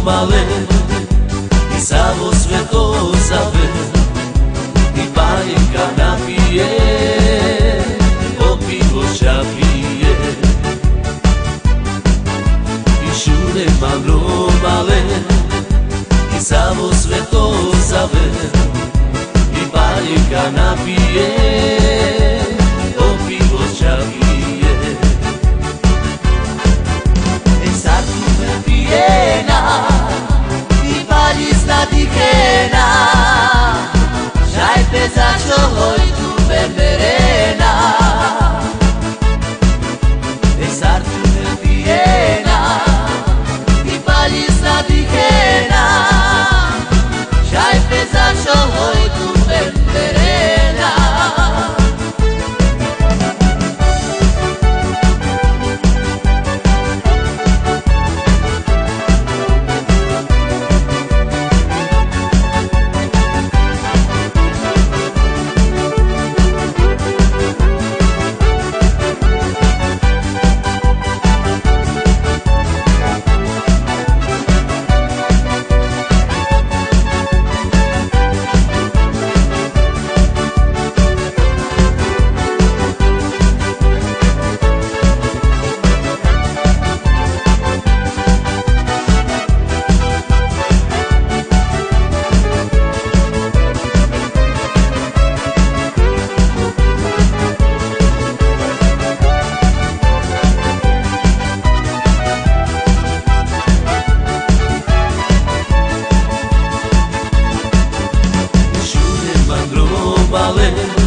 male i samo sve to zave i bajka napije, popivo šapije i šure malo male i samo sve to zave i bajka napije, popivo šapije. Dikena, šajpe zašto hojtu berberena, sartu pijena i paljisna dikena, šajpe zašto hojtu berberena. Male